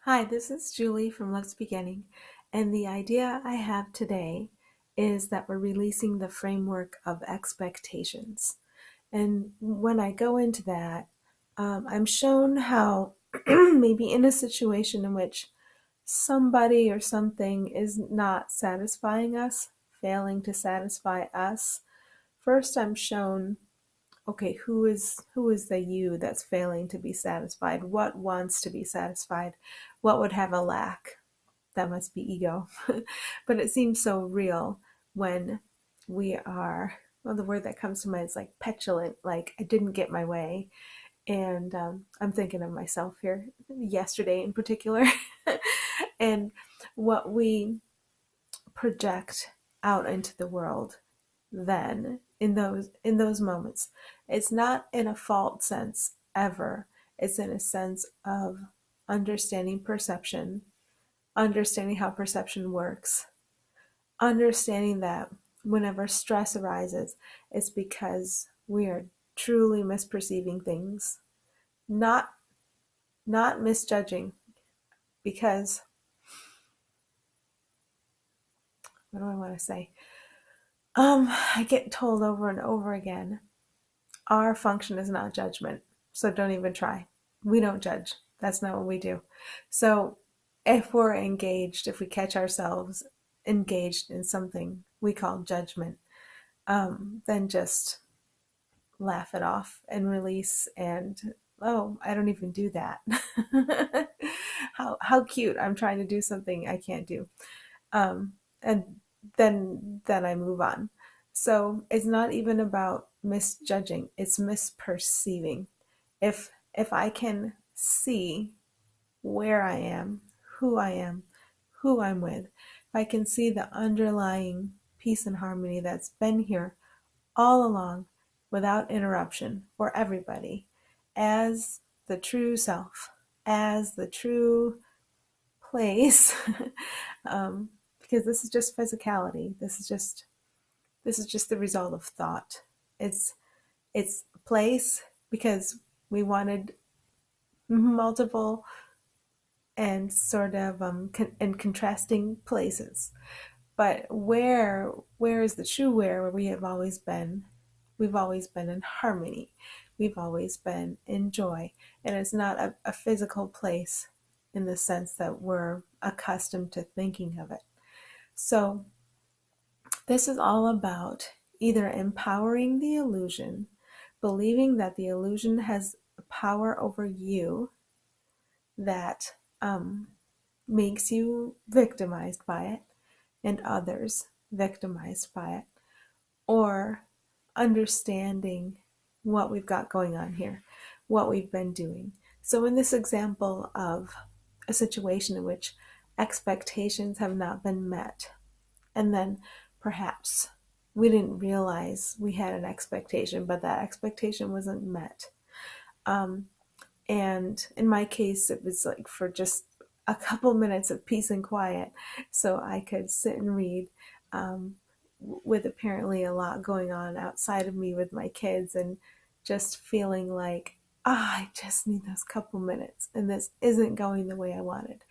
Hi, this is Julie from Love's Beginning, and the idea I have today is that we're releasing the framework of expectations. And when I go into that, I'm shown how maybe in a situation in which somebody or something is not satisfying us, failing to satisfy us, first I'm shown, okay, who is the you that's failing to be satisfied? What wants to be satisfied? What would have a lack? That must be ego. But it seems so real when we are, well, the word that comes to mind is like petulant, like I didn't get my way. And I'm thinking of myself here yesterday in particular. And what we project out into the world then in those moments, it's not in a fault sense ever. It's in a sense of understanding perception, understanding how perception works, understanding that whenever stress arises, it's because we are truly misperceiving things, not not misjudging. Because what do I want to say? I get told over and over again, our function is not judgment, so don't even try. We don't judge. That's not what we do. So if we're engaged, if we catch ourselves engaged in something we call judgment, then just laugh it off and release and, oh, I don't even do that. How cute. I'm trying to do something I can't do. And then I move on. So it's not even about misjudging, it's misperceiving. If I can see where I am, who I'm with, if I can see the underlying peace and harmony that's been here all along without interruption for everybody as the true self, as the true place, because this is just physicality. This is just the result of thought. It's place because we wanted multiple and sort of and contrasting places. But where is the true where we have always been? We've always been in harmony. We've always been in joy. And it's not a physical place in the sense that we're accustomed to thinking of it. So this is all about either empowering the illusion, believing that the illusion has power over you that makes you victimized by it and others victimized by it, or understanding what we've got going on here, what we've been doing. So, in this example of a situation in which expectations have not been met, and then perhaps we didn't realize we had an expectation, but that expectation wasn't met. Um, and in my case, it was like for just a couple minutes of peace and quiet so I could sit and read, um, with apparently a lot going on outside of me with my kids, and just feeling like, I just need those couple minutes and this isn't going the way I wanted.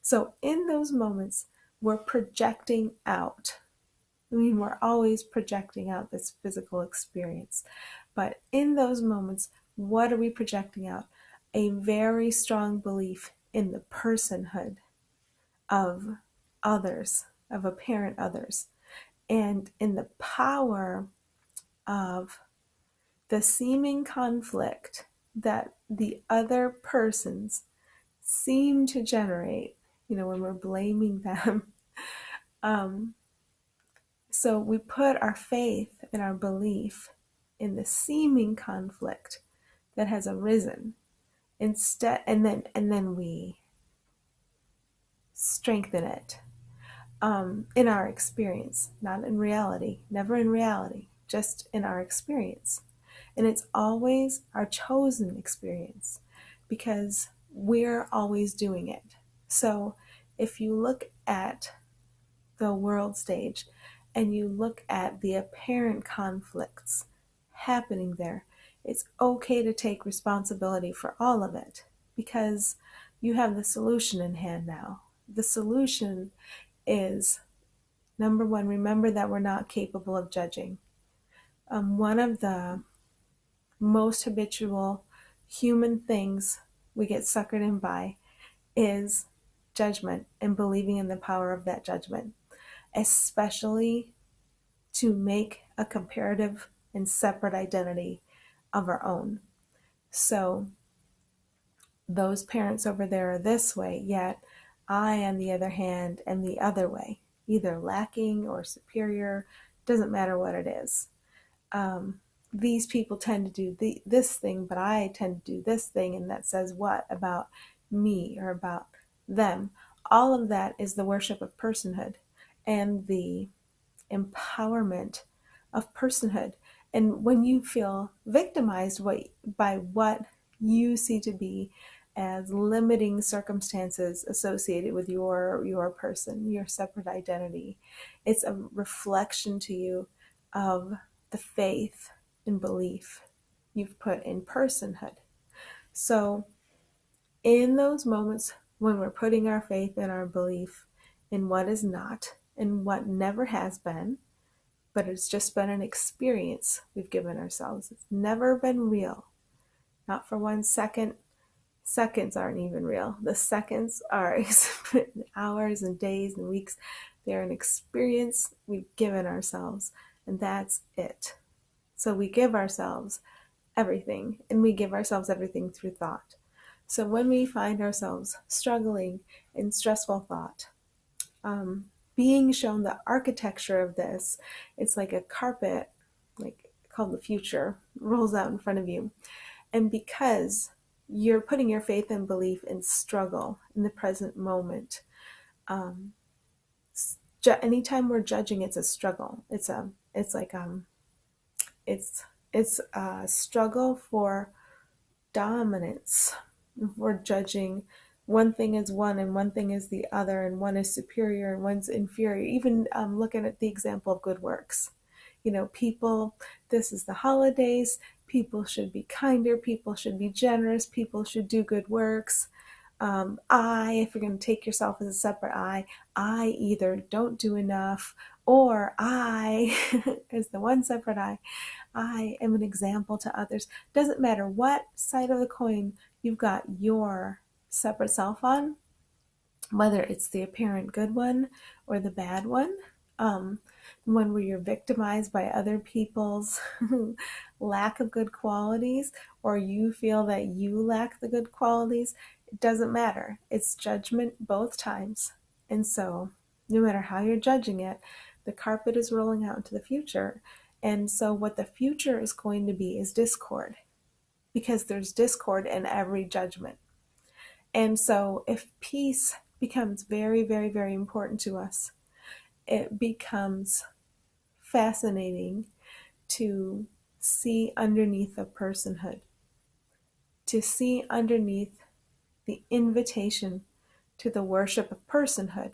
So in those moments, we're projecting out. I mean, we're always projecting out this physical experience. But in those moments, what are we projecting out? A very strong belief in the personhood of others, of apparent others, and in the power of the seeming conflict that the other persons seem to generate, when we're blaming them. Um, so we put our faith and our belief in the seeming conflict that has arisen instead, and then we strengthen it, in our experience, not in reality, never in reality, just in our experience. And it's always our chosen experience because we're always doing it. So if you look at the world stage and you look at the apparent conflicts happening there, it's okay to take responsibility for all of it because you have the solution in hand now. The solution is, number one, remember that we're not capable of judging. One of the most habitual human things we get suckered in by is judgment and believing in the power of that judgment, especially to make a comparative and separate identity of our own. So those parents over there are this way, yet I, on the other hand, am the other way, either lacking or superior, doesn't matter what it is. These people tend to do this thing, but I tend to do this thing, and that says what about me or about them? All of that is the worship of personhood and the empowerment of personhood. And when you feel victimized by what you see to be as limiting circumstances associated with your person, your separate identity, it's a reflection to you of the faith and belief you've put in personhood. So in those moments when we're putting our faith and our belief in what is not and what never has been, but it's just been an experience we've given ourselves. It's never been real. Not for 1 second. Seconds aren't even real. The seconds are hours and days and weeks. They're an experience we've given ourselves, and that's it. So we give ourselves everything, and we give ourselves everything through thought. So when we find ourselves struggling in stressful thought, being shown the architecture of this, it's like a carpet, like called the future, rolls out in front of you. And because you're putting your faith and belief in struggle in the present moment, anytime we're judging, it's a struggle. It's a struggle for dominance. We're judging one thing is one and one thing is the other, and one is superior and one's inferior. Even looking at the example of good works. People, this is the holidays, people should be kinder, people should be generous, people should do good works. If you're going to take yourself as a separate I either don't do enough, or I, as the one separate I am an example to others. Doesn't matter what side of the coin you've got your separate self on, whether it's the apparent good one or the bad one, one where you're victimized by other people's lack of good qualities, or you feel that you lack the good qualities, it doesn't matter. It's judgment both times. And so no matter how you're judging it, the carpet is rolling out into the future. And so what the future is going to be is discord, because there's discord in every judgment. And so if peace becomes very, very, very important to us, it becomes fascinating to see underneath the personhood, to see underneath the invitation to the worship of personhood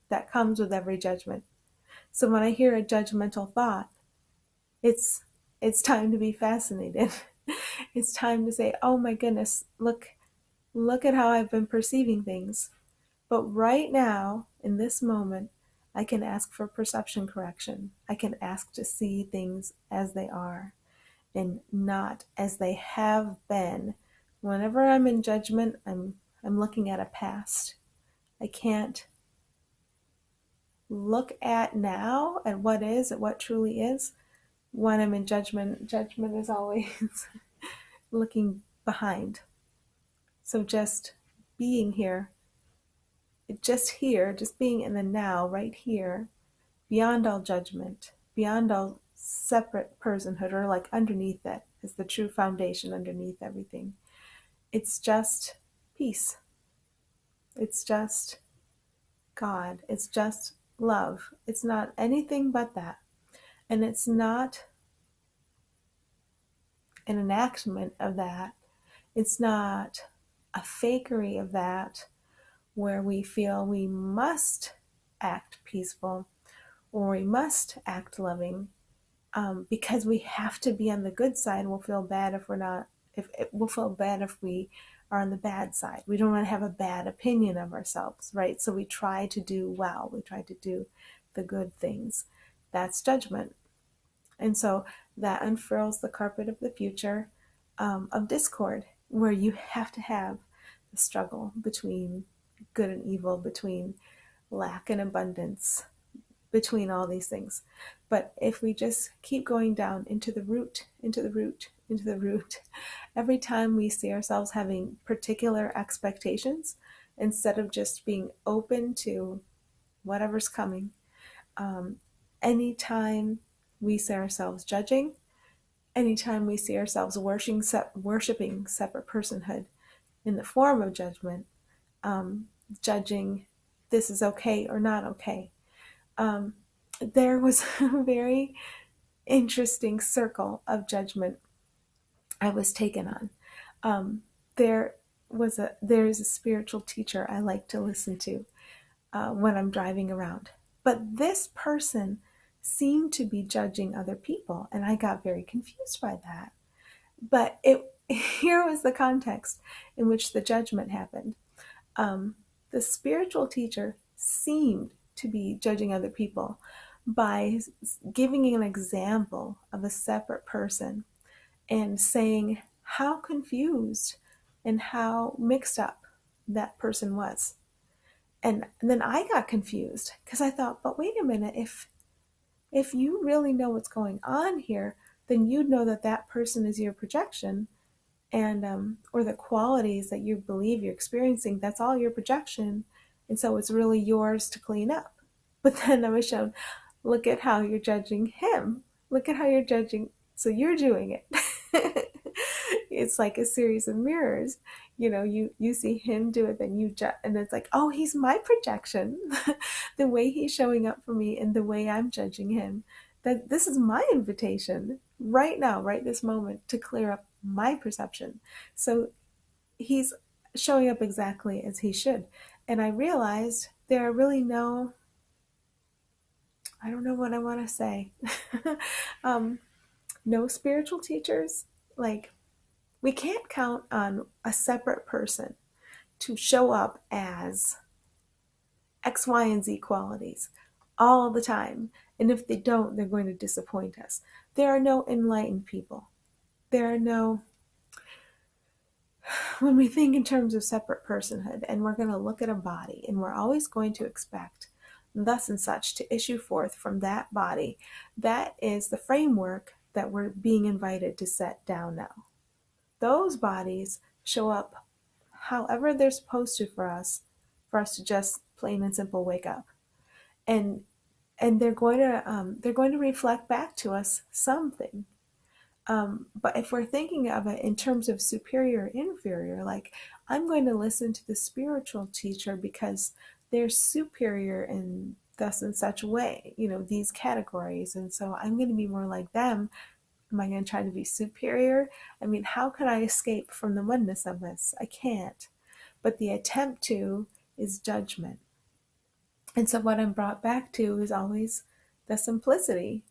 that comes with every judgment. So when I hear a judgmental thought, it's time to be fascinated. It's time to say, oh my goodness, look at how I've been perceiving things. But right now, in this moment, I can ask for perception correction. I can ask to see things as they are and not as they have been. Whenever I'm in judgment, I'm looking at a past. I can't look at now, at what is, at what truly is. When I'm in judgment, judgment is always looking behind. So just being here, just being in the now, right here, beyond all judgment, beyond all separate personhood, or like underneath it is the true foundation underneath everything. It's just peace. It's just God. It's just love. It's not anything but that. And it's not an enactment of that. It's not a fakery of that, where we feel we must act peaceful or we must act loving, because we have to be on the good side. We'll feel bad if we're not. We'll feel bad if we are on the bad side. We don't want to have a bad opinion of ourselves, right? So we try to do well. We try to do the good things. That's judgment. And so that unfurls the carpet of the future, of discord, where you have to have the struggle between good and evil, between lack and abundance, between all these things. But if we just keep going down into the root, into the root, into the root, every time we see ourselves having particular expectations, instead of just being open to whatever's coming, um, anytime we see ourselves judging, anytime we see ourselves worshiping separate personhood in the form of judgment, um, judging this is okay or not okay. Um, there was a very interesting circle of judgment I was taken on. Um, there there's a spiritual teacher I like to listen to when I'm driving around, but this person seemed to be judging other people, and I got very confused by that. But it here was the context in which the judgment happened. Um, the spiritual teacher seemed to be judging other people by giving an example of a separate person and saying how confused and how mixed up that person was. And then I got confused because I thought, but wait a minute, if you really know what's going on here, then you'd know that that person is your projection, and or the qualities that you believe you're experiencing, that's all your projection, and so it's really yours to clean up. But then I was shown, look at how you're judging him, look at how you're judging, so you're doing it. It's like a series of mirrors. You see him do it, then you judge, and it's like, oh, he's my projection. The way he's showing up for me and the way I'm judging him, that this is my invitation right now, right this moment, to clear up my perception. So he's showing up exactly as he should. And I realized there are really I don't know what I want to say. um, no spiritual teachers. Like, we can't count on a separate person to show up as X, Y, and Z qualities all the time. And if they don't, they're going to disappoint us. There are no enlightened people. There are no, when we think in terms of separate personhood, and we're going to look at a body, and we're always going to expect thus and such to issue forth from that body, that is the framework that we're being invited to set down now. Those bodies show up however they're supposed to for us to just plain and simple wake up. And they're going to reflect back to us something. But if we're thinking of it in terms of superior, inferior, like, I'm going to listen to the spiritual teacher because they're superior in thus and such way, these categories. And so I'm going to be more like them. Am I going to try to be superior? I mean, how can I escape from the oneness of this? I can't. But the attempt to is judgment. And so what I'm brought back to is always the simplicity.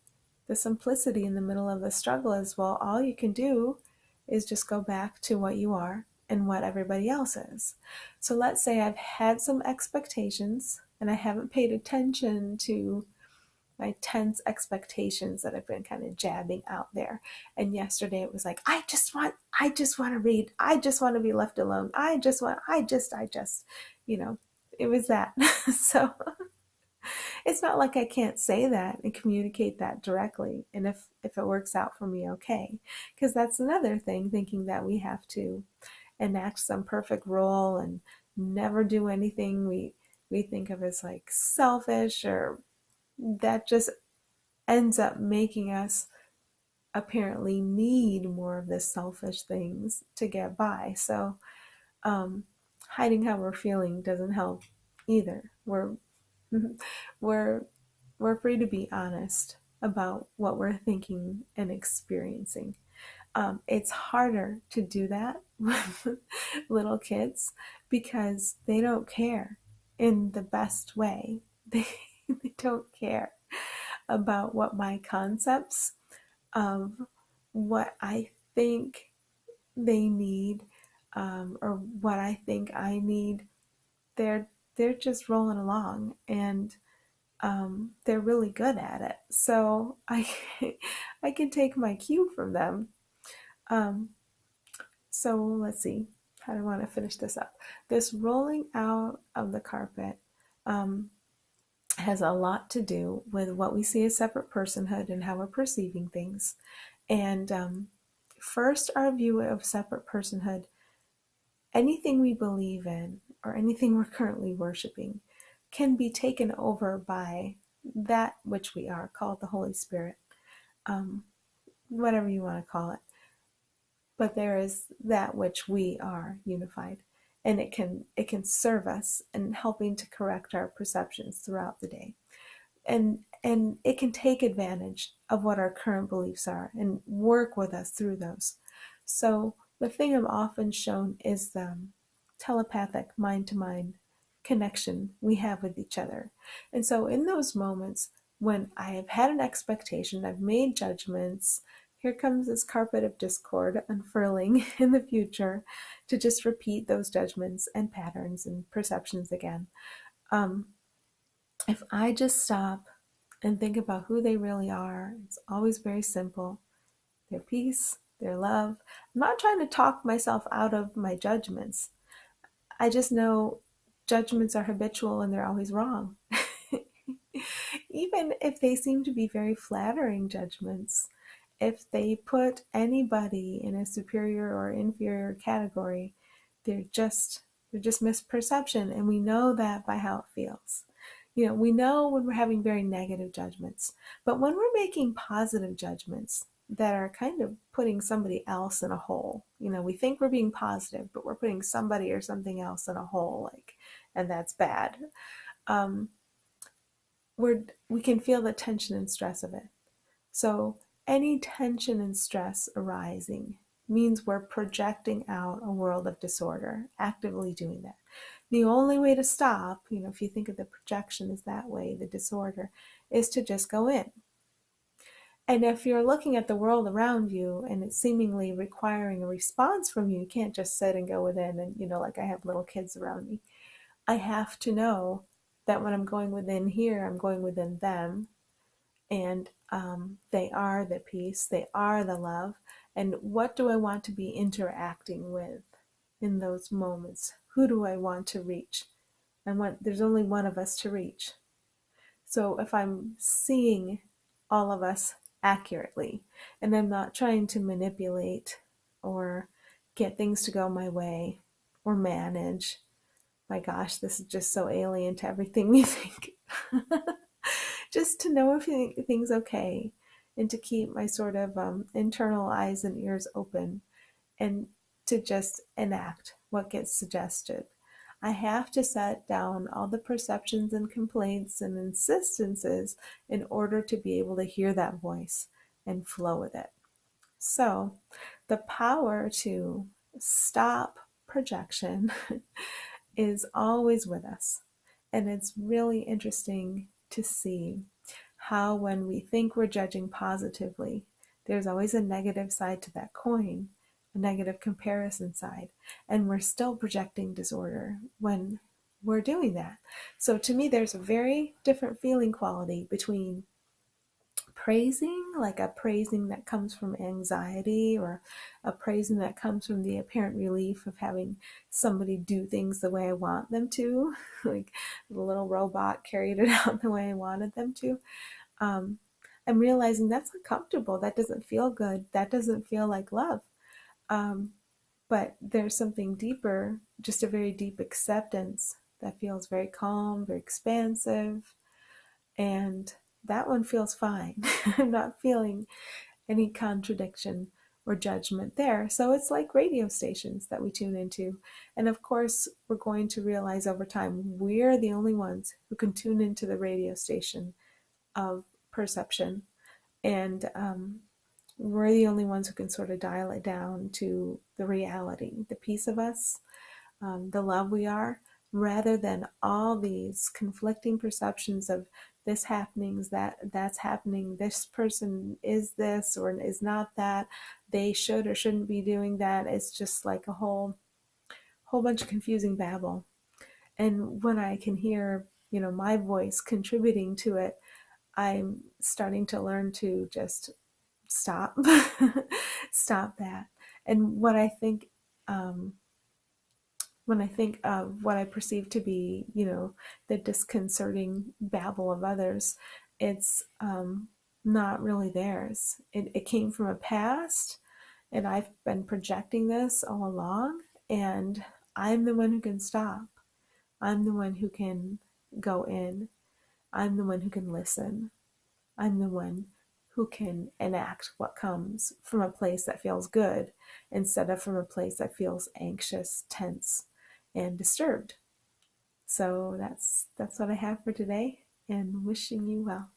The simplicity in the middle of the struggle is, well, all you can do is just go back to what you are and what everybody else is. So let's say I've had some expectations and I haven't paid attention to my tense expectations that I've been kind of jabbing out there. And yesterday it was like, I just want to read. I just want to be left alone. I just, it was that. So it's not like I can't say that and communicate that directly. And if it works out for me, okay. Because that's another thing, thinking that we have to enact some perfect role and never do anything we think of as like selfish, or that just ends up making us apparently need more of the selfish things to get by. So hiding how we're feeling doesn't help either. We're we're free to be honest about what we're thinking and experiencing. It's harder to do that with little kids because they don't care in the best way. They don't care about what my concepts of what I think they need or what I think I need, they're they're just rolling along, and they're really good at it. So I can take my cue from them. Um, so let's see. How do I want to finish this up? This rolling out of the carpet um, has a lot to do with what we see as separate personhood and how we're perceiving things. And first, our view of separate personhood, anything we believe in or anything we're currently worshiping, can be taken over by that which we are, called the Holy Spirit, um, whatever you want to call it. But there is that which we are unified, and it can serve us in helping to correct our perceptions throughout the day, and it can take advantage of what our current beliefs are and work with us through those. So the thing I'm often shown is the telepathic mind to mind connection we have with each other. And so in those moments when I have had an expectation, I've made judgments, here comes this carpet of discord unfurling in the future to just repeat those judgments and patterns and perceptions again. Um, if I just stop and think about who they really are, it's always very simple. Their peace, their love. I'm not trying to talk myself out of my judgments. I just know judgments are habitual and they're always wrong. Even if they seem to be very flattering judgments, if they put anybody in a superior or inferior category, they're just they're just misperception, and we know that by how it feels. We know when we're having very negative judgments, but when we're making positive judgments that are kind of putting somebody else in a hole, we think we're being positive, but we're putting somebody or something else in a hole, and that's bad. Um, we can feel the tension and stress of it. So any tension and stress arising means we're projecting out a world of disorder, actively doing that. The only way to stop, if you think of the projection as that way, the disorder, is to just go in. And if you're looking at the world around you and it's seemingly requiring a response from you, you can't just sit and go within and, like I have little kids around me. I have to know that when I'm going within here, I'm going within them, and they are the peace, they are the love. And what do I want to be interacting with in those moments? Who do I want to reach? There's only one of us to reach. So if I'm seeing all of us accurately, and I'm not trying to manipulate or get things to go my way or manage, my gosh, this is just so alien to everything we think. Just to know if everything's okay, and to keep my sort of internal eyes and ears open, and to just enact what gets suggested. I have to set down all the perceptions and complaints and insistences in order to be able to hear that voice and flow with it. So, the power to stop projection is always with us. And it's really interesting to see how, when we think we're judging positively, there's always a negative side to that coin, a negative comparison side, and we're still projecting disorder when we're doing that. So to me, there's a very different feeling quality between praising, like a praising that comes from anxiety, or a praising that comes from the apparent relief of having somebody do things the way I want them to, like the little robot carried it out the way I wanted them to. um, I'm realizing that's uncomfortable. That doesn't feel good. That doesn't feel like love. Um, but there's something deeper, just a very deep acceptance that feels very calm, very expansive, and that one feels fine. I'm not feeling any contradiction or judgment there. So it's like radio stations that we tune into. And of course, we're going to realize over time we're the only ones who can tune into the radio station of perception. And we're the only ones who can sort of dial it down to the reality, the piece of us, the love we are, rather than all these conflicting perceptions of this happenings, that's happening, this person is this or is not that, they should or shouldn't be doing that. It's just like a whole whole bunch of confusing babble. And when I can hear, my voice contributing to it, I'm starting to learn to just stop, stop that. And um, when I think of what I perceive to be, the disconcerting babble of others, it's not really theirs. It came from a past, and I've been projecting this all along, and I'm the one who can stop. I'm the one who can go in. I'm the one who can listen. I'm the one who can enact what comes from a place that feels good instead of from a place that feels anxious, tense, and disturbed. So that's what I have for today, and wishing you well.